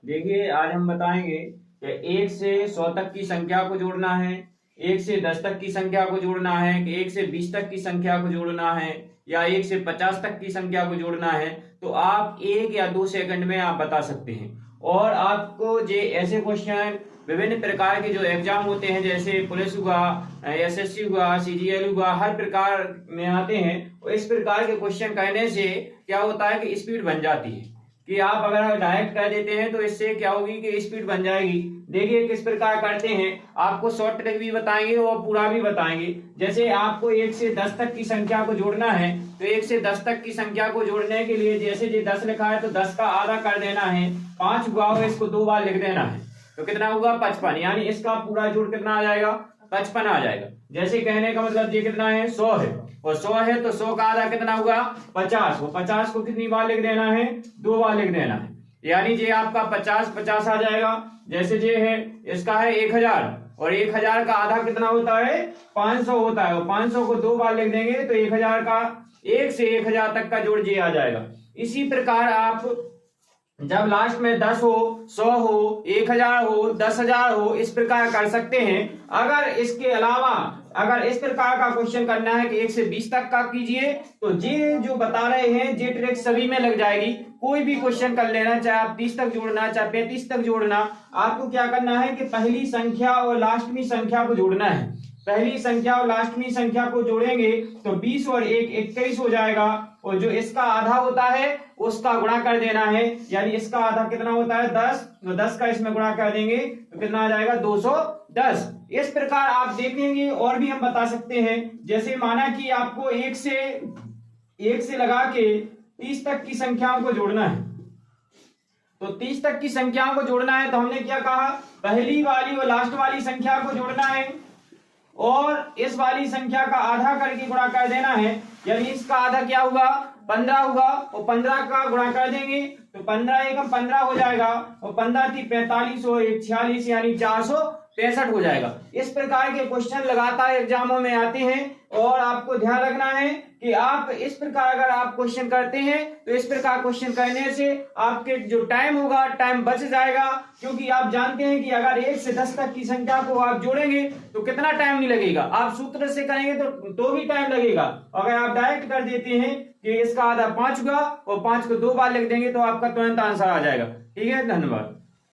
देखिए आज हम बताएंगे कि 1 से 100 तक की संख्या को जोड़ना है, 1 से 10 तक की संख्या को जोड़ना है, कि 1 से 20 तक की संख्या को जोड़ना है, या 1 से 50 तक की संख्या को जोड़ना है। तो आप 1 या 2 सेकंड में आप बता सकते हैं। और आपको जो ऐसे क्वेश्चन विभिन्न प्रकार के जो एग्जाम होते हैं, जैसे पुलिस हुआ, एसएससी हुआ, सीजीएल हुआ, हर प्रकार में आते हैं। और इस प्रकार के क्वेश्चन करने से क्या होता है कि स्पीड बन जाती है, कि आप अगर डायरेक्ट कर देते हैं तो इससे क्या होगी कि स्पीड बन जाएगी। देखिए किस प्रकार करते हैं, आपको शॉर्ट ट्रिक भी बताएंगे और पूरा भी बताएंगे। जैसे आपको 1 से 10 तक की संख्या को जोड़ना है, तो 1 से 10 तक की संख्या को जोड़ने के लिए जैसे जो 10 लिखा है तो 10 का आधा कर देना है, 5 हुआ हो इसको 2 बार लिख देना है, तो कितना होगा 55, यानी इसका पूरा जोड़ कितना आ जाएगा 55 आ जाएगा। जैसे कहने का मतलब ये कितना है 100 है, और 100 है तो 100 का आधा कितना होगा 50, वो 50 को कितनी बार लिख देना है 2 बार लिख देना है, यानी ये आपका 50 आ जाएगा। जैसे ये है इसका है 1000, और 1000 का आधा कितना होता है 500 होता है, और 500 को 2 बार लिख देंगे तो 1000 का 1 से 1000 तक का जोड़ ये आ जाएगा। इसी प्रकार आप जब लास्ट में 10 हो, 100 हो, 1000 हो, 10,000 हो, इस प्रकार कर सकते हैं। अगर इसके अलावा अगर इस प्रकार का क्वेश्चन करना है कि 1 से 20 तक का कीजिए, तो ये जो बता रहे हैं ये ट्रिक सभी में लग जाएगी। कोई भी क्वेश्चन कर लेना, चाहे आप 30 तक जोड़ना, चाहे 35 तक जोड़ना, आपको क्या करना है कि पहली संख्या और लास्टमी संख्या को जोड़ना है। पहली संख्या और लास्टमी संख्या को जोड़ेंगे तो 20 और 1 21 हो जाएगा, और जो इसका आधा होता है उसका गुणा कर देना है, यानी इसका आधा कितना होता है 10, तो 10 का इसमें गुणा कर देंगे तो कितना आ जाएगा 210। इस प्रकार आप देखेंगे और भी हम बता सकते हैं। जैसे माना कि आपको 1 से लगा के 30 तक की संख्याओं को जोड़ना है, तो 30 तक की संख्याओं को जोड़ना है तो हमने क्या कहा, पहली वाली और लास्ट वाली संख्या को जोड़ना है और इस वाली संख्या का आधा करके गुणा कर देना है, यानी इसका आधा क्या होगा 15 होगा, और 15 का गुणा कर देंगे तो 15 एकम 15 हो जाएगा, और 15 थी 45 और 46 यानी 465 हो जाएगा। इस प्रकार के क्वेश्चन लगातार एग्जामों में आते हैं, और आपको ध्यान रखना है कि आप इस प्रकार अगर आप क्वेश्चन करते हैं तो इस प्रकार क्वेश्चन करने से आपके जो टाइम होगा टाइम बच जाएगा, क्योंकि आप जानते हैं कि अगर 1 से 10 तक की संख्या को आप जोड़ेंगे तो कितना टाइम नहीं लगेगा, आप सूत्र से करेंगे तो भी टाइम लगेगा। अगर आप डायरेक्ट कर देते हैं कि इसका आधा 5 होगा और 5 को 2 बार लिख देंगे तो आपका तुरंत आंसर आ जाएगा। ठीक है, धन्यवाद।